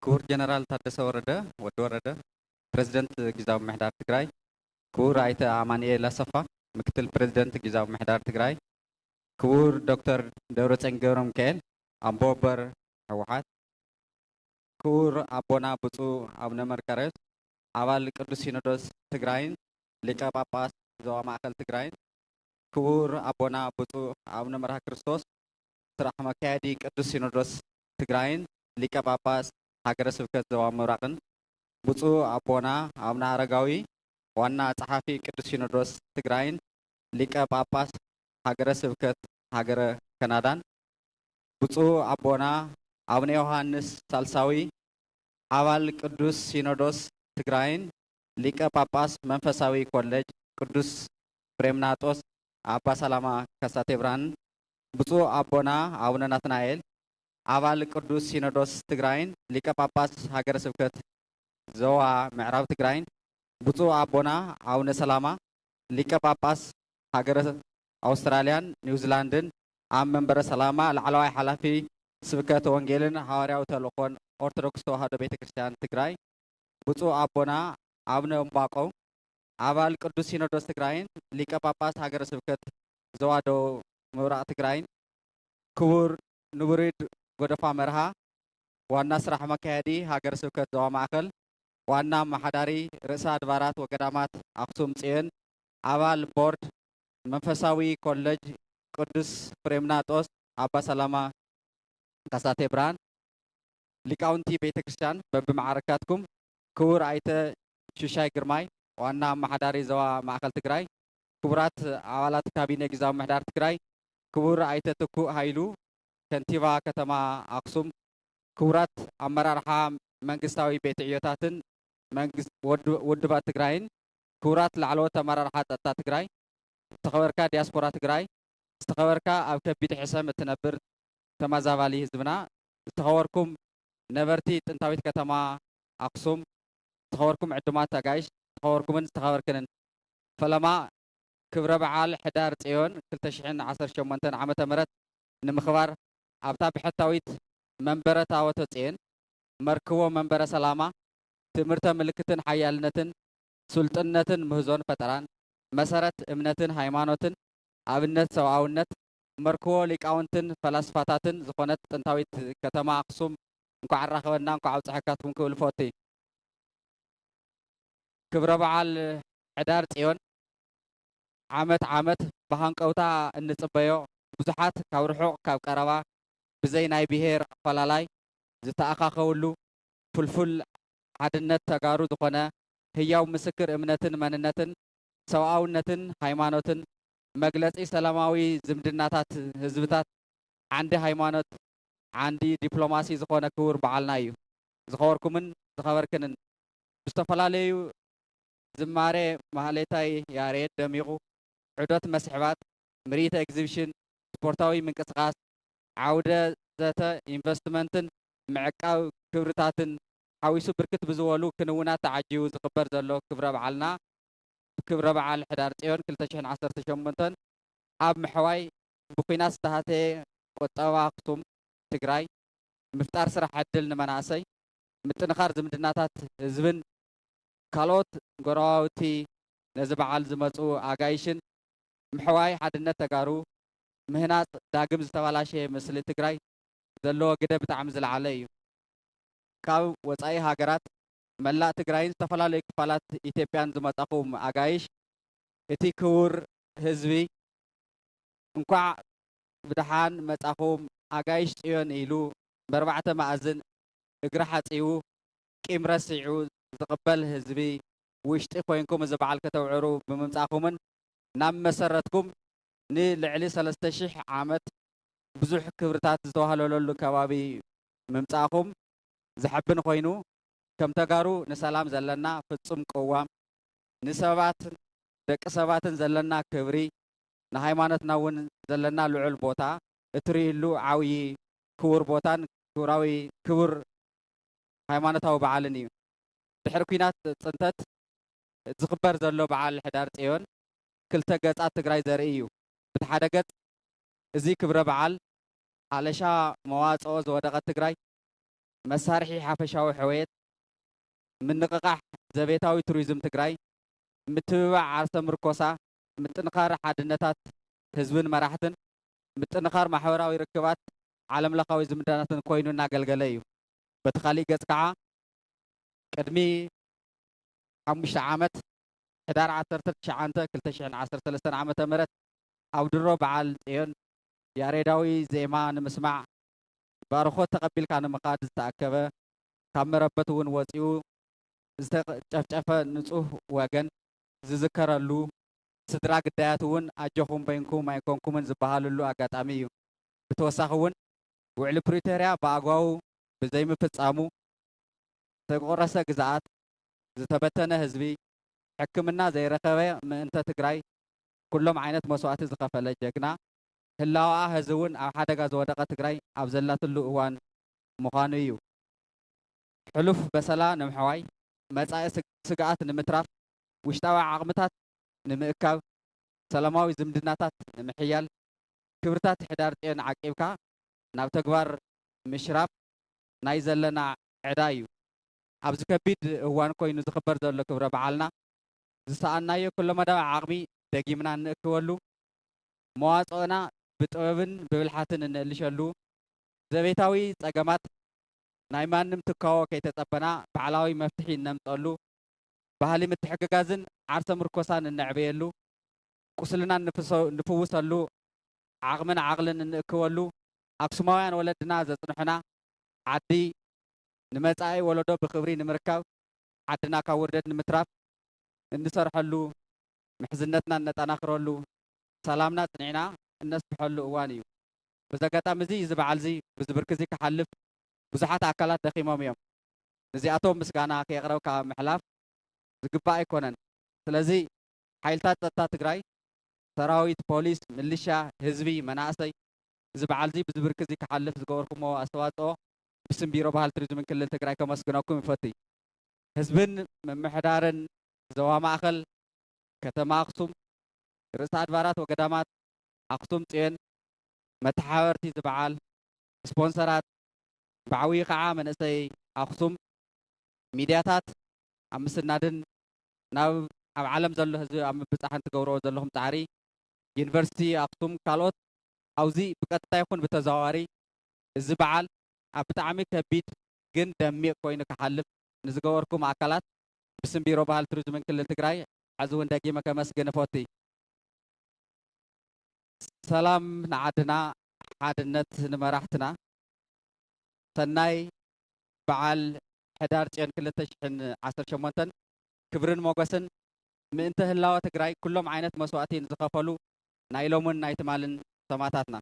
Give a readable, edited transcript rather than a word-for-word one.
ክቡር ጀነራል ታደሰ ወረደ ወዲ ወረደ ፕሬዝደንት ጊዜያዊ ምሕዳር ትግራይ ክቡር አይተ አማኑኤል አሰፋ ምክትል ፕሬዝደንት ጊዜያዊ ምሕዳር ትግራይ ክቡር ዶክተር ደብረጽዮን ገብረ ሚካኤል አምቦ በር ህወሓት ክቡር አቦና ብፁዕ አቡነ መርቆሬዎስ አባል ቅዱስ ሲኖዶስ ትግራይን ሊቀ ጳጳስ ዞባ ማእከል ትግራይን ክቡር አቦና ብፁዕ አቡነ መርሃ ክርስቶስ ስራሕ መካየዲ ቅዱስ ሲኖዶስ ትግራይን ሊቀ ጳጳስ ሀገረ ስብከት ዞባ ምብራቅን ብፁዕ አቦና አቡነ አረጋዊ ዋና ጸሐፊ ቅዱስ ሲኖዶስ ትግራይን ሊቀ ጳጳስ ሀገረ ስብከት ሀገረ ካናዳን ብፁዕ አቦና አቡነ ዮሐንስ ሳልሳዊ አባል ቅዱስ ሲኖዶስ ትግራይን ሊቀ ጳጳስ መንፈሳዊ ኮሌጅ ቅዱስ ፍሬምናጦስ አባ ሰላማ ከሳቴ ብርሃን ብፁዕ አቦና አቡነ ናትናኤል አባል ቅዱስ ሲኖዶስ ትግራይን ሊቀ ጳጳስ ሀገረ ስብከት ዞባ ምዕራብ ትግራይን ብፁዕ አቦና አቡነ ሰላማ ሊቀ ጳጳስ ሀገረ አውስትራሊያን ኒውዚላንድን ኣብ መንበረ ሰላማ ላዕለዋይ ሓላፊ ስብከት ወንጌልን ሐዋርያዊ ተልእኾን ኦርቶዶክስ ተዋህዶ ቤተክርስቲያን ትግራይ ብፁዕ አቦና አቡነ እምባቆም አባል ቅዱስ ሲኖዶስ ትግራይን ሊቀ ጳጳስ ሀገረ ስብከት ዞባ ደቡብ ምብራቅ ትግራይን ክቡር ንቡሪድ ጎደፋ መርሃ ዋና ስራሕ መካየዲ ሀገረ ስብከት ዞባ ማእከል ዋና አማሓዳሪ ርእሰ አድባራት ወገዳማት አክሱም ጽዮን አባል ቦርድ መንፈሳዊ ኮሌጅ ቅዱስ ፍሬምናጦስ አባ ሰላማ ከሳቴ ብርሃን ሊቃውንቲ ቤተ ክርስቲያን በብማዕረካትኩም ክቡር አይተ ሽሻይ ግርማይ ዋና አማሓዳሪ ዞባ ማእከል ትግራይ ክቡራት አባላት ካቢኔ ጊዜያዊ ምሕዳር ትግራይ ክቡር አይተ ትኩእ ሃይሉ ከንቲባ ከተማ አክሱም ክቡራት አመራርሓ መንግስታዊ ቤት ዕዮታትን መንግስት ውድባት ትግራይን ክቡራት ላዕለዎት አመራርሓ ጸጥታ ትግራይ ዝተኸበርካ ዲያስፖራ ትግራይ ዝተኸበርካ ኣብ ከቢድ ሕሰም እትነብር ተመዛባሊ ህዝብና ዝተኸበርኩም ነበርቲ ጥንታዊት ከተማ አክሱም ዝተኸበርኩም ዕዱማት አጋይሽ ዝተኸበርኩምን ዝተኸበርክንን ፈለማ ክብረ በዓል ሕዳር ጽዮን 2018 ዓመተ ምህረት ንምኽባር ኣብታ ብሕታዊት መንበረ ታቦተ ጽዮን መርክቦ መንበረ ሰላማ ትምህርተ ምልክትን ሓያልነትን ሱልጥነትን ምህዞን ፈጠራን መሰረት እምነትን ሃይማኖትን ኣብነት ሰብኣውነት መርክቦ ሊቃውንትን ፈላስፋታትን ዝኾነት ጥንታዊት ከተማ አክሱም እንኳዕ ኣራኸበና እንኳዕ ኣብፅሐካትኩም ክብል ፈቲ ክብረ በዓል ሕዳር ጽዮን ዓመት ዓመት ብሃንቀውታ እንጽበዮ ብዙሓት ካብ ርሑቕ ካብ ቀረባ ብዘይ ናይ ብሄር ኣፈላላይ ዝተኣኻኸውሉ ፍልፍል ሓድነት ተጋሩ ዝኾነ ህያው ምስክር እምነትን መንነትን ሰብኣውነትን ሃይማኖትን መግለጺ ሰላማዊ ዝምድናታት ህዝብታት ዓንዲ ሃይማኖት ዓንዲ ዲፕሎማሲ ዝኾነ ክቡር በዓልና እዩ ዝኸበርኩምን ዝኸበርክንን ብዝተፈላለዩ ዝማሬ ማህሌታይ ያሬድ ደሚቑ ዑደት መስሕባት ምርኢት ኤግዚቢሽን ስፖርታዊ ምንቅስቃስ ዓውደ ዘተ ኢንቨስትመንትን ምዕቃብ ክብርታትን ሓዊሱ ብርክት ብዝበሉ ክንውናት ተዓጂቡ ዝኽበር ዘሎ ክብረ በዓልና ክብረ በዓል ሕዳር ጽዮን 2018 ኣብ ምሕዋይ ብኩናት ዝተሃተየ ቁጠባ አክሱም ትግራይ ምፍጣር ስራሕ ዕድል ንመናእሰይ ምጥንኻር ዝምድናታት ህዝብን ካልኦት ጎረባብቲ ነዚ በዓል ዝመፁ አጋይሽን ምሕዋይ ሓድነት ተጋሩ ምህናፅ ዳግም ዝተባላሸየ ምስሊ ትግራይ ዘለዎ ግደ ብጣዕሚ ዝለዓለ እዩ ካብ ወፃኢ ሃገራት መላእ ትግራይን ዝተፈላለዩ ክፋላት ኢትዮጵያን ዝመጻኹም አጋይሽ እቲ ክቡር ህዝቢ እንኳዕ ብድሓን መጻኹም አጋይሽ ጽዮን ኢሉ በርባዕተ ማእዝን እግሪ ሓፂቡ ቂም ረሲዑ ዝቕበል ህዝቢ ውሽጢ ኮይንኩም እዚ በዓል ከተውዕሩ ብምምጻኹምን ናብ መሰረትኩም ንልዕሊ 3000 ዓመት ብዙሕ ክብርታት ዝተዋህለለሉ ከባቢ ምምጻኹም ዝሕብን ኮይኑ ከም ተጋሩ ንሰላም ዘለና ፍጹም ቅዋም ንሰባት ደቂ ሰባትን ዘለና ክብሪ ንሃይማኖትና እውን ዘለና ልዑል ቦታ እትርእይሉ ዓብዪ ክቡር ቦታን ክቡራዊ ክቡር ሃይማኖታዊ በዓልን እዩ ድሕሪ ኩናት ፅንተት ዝኽበር ዘሎ በዓል ሕዳር ጽዮን ክልተ ገጻት ትግራይ ዘርኢ እዩ በቲ ሓደ ገጽ እዚ ክብረ በዓል ሓለሻ መዋፅኦ ዝወደቐት ትግራይ مسارحي حفشاوي حويت من نقاح زبيتاوي توريزم تجراي متبع عرسة مركوسا متنقار حدنتات حزبن مراحتن متنقار محوراوي ركبات عالم لقاوي زمداناتن كوينو ناقلقليو بتخالي قزقعا قدمي 5 عامت حدار 10 شعانتا كلتشعن 10 3 عامة مرت أو درو بعال إيون يا ريداوي زيما نمسمع بارخوت تقبل كان مقاد تأكبه كامربت ون وصيو استشفى نصوح وجن ዝዝከረሉ ስድራ ግዳያት እውን ኣጆኹም በይንኩም ኣይኮንኩምን ዝበሃልሉ ኣጋጣሚ እዩ ብተወሳኺ እውን ውዕሊ ፕሪቶርያ ብኣግባቡ ብዘይምፍፃሙ ዝተቆረሰ ግዝኣት ዝተበተነ ህዝቢ ሕክምና ዘይረኸበ ምእንተ ትግራይ ኩሎም ዓይነት መስዋዕቲ ዝኸፈለ ጀግና ህላዋኣ ህዚ እውን ኣብ ሓደጋ ዝወደቐ ትግራይ ኣብ ዘላትሉ እዋን ምዃኑ እዩ ሕሉፍ በሰላ ንምሕዋይ መጻኢ ስግኣት ንምትራፍ ውሽጣዊ ዓቕምታት ንምእካብ ሰላማዊ ዝምድናታት ንምሕያል ክብርታት ሕዳር ጽዮን ዓቂብካ ናብ ተግባር ምሽራፍ ናይ ዘለና ዕዳ እዩ ኣብዚ ከቢድ እዋን ኮይኑ ዝኽበር ዘሎ ክብረ በዓልና ዝሰኣናዮ ኩሎ መዳዊ ዓቕሚ ደጊምና እንእክበሉ መዋፅኦና ብጥበብን ብብልሓትን እንእልሸሉ ዘቤታዊ ፀገማት ናይ ማንም ትካዎ ከይተፀበና በዓላዊ መፍትሒ እነምጠሉ ባህሊ ምትሕግጋዝን ዓርሰ ምርኮሳን እንዕብየሉ ቁስልና ንፍውሰሉ ዓቕምን ዓቕልን እንእክበሉ ኣክሱማውያን ወለድና ዘፅንሑና ዓዲ ንመጻኢ ወለዶ ብክብሪ ንምርካብ ዓድና ካብ ውርደት ንምትራፍ እንሰርሐሉ ምሕዝነትና እነጠናክረሉ ሰላምና ፅኒዕና እነስፍሐሉ እዋን እዩ በዚ ኣጋጣሚ እዚ እዚ በዓል እዚ ብዝብርክ እዚ ክሓልፍ ብዙሓት ኣካላት ደኺሞም እዮም ነዚኣቶም ምስጋና ከየቕረብ ካብ ምሕላፍ ዝግባእ ኣይኮነን ስለዚ ሓይልታት ፀጥታ ትግራይ ሰራዊት ፖሊስ ምልሻ ህዝቢ መናእሰይ እዚ በዓል እዚ ብዝብርክ እዚ ክሓልፍ ዝገበርኩሞ ኣስተዋፅኦ ብስም ቢሮ ባህሊ ቱሪዝምን ክልል ትግራይ ከመስግነኩም ይፈቲ ህዝብን ምምሕዳርን ዞባ ማእኸል ከተማ ኣክሱም ርእሰ ኣድባራት ወገዳማት ኣክሱም ፅዮን መተሓበርቲ ዝበዓል ስፖንሰራት ብዓብዪ ከዓ መንእሰይ ኣክሱም ሚድያታት ኣብ ምስናድን ናብ ኣብ ዓለም ዘሎ ህዝቢ ኣብ ምብፃሕን ትገብርዎ ዘለኹም ፃዕሪ ዩኒቨርሲቲ ኣክሱም ካልኦት ኣብዚ ብቀጥታ ይኹን ብተዘዋዋሪ እዚ በዓል ኣብ ብጣዕሚ ከቢድ ግን ደሚቕ ኮይኑ ክሓልፍ ንዝገበርኩም ኣካላት ብስም ቢሮ ባህሊ ቱሪዝምን ክልል ትግራይ ሕዚ እውን ደጊመ ከመስግን እፈቲ ሰላም ንዓድና ሓድነት ንመራሕትና ሰናይ በዓል ሕዳር ፅዮን 2018 ክብርን ሞገስን ምእንተ ህላወ ትግራይ ኩሎም ዓይነት መስዋዕቲ ንዝኸፈሉ ናይ ሎምን ናይ ትማልን ሰማዕታትና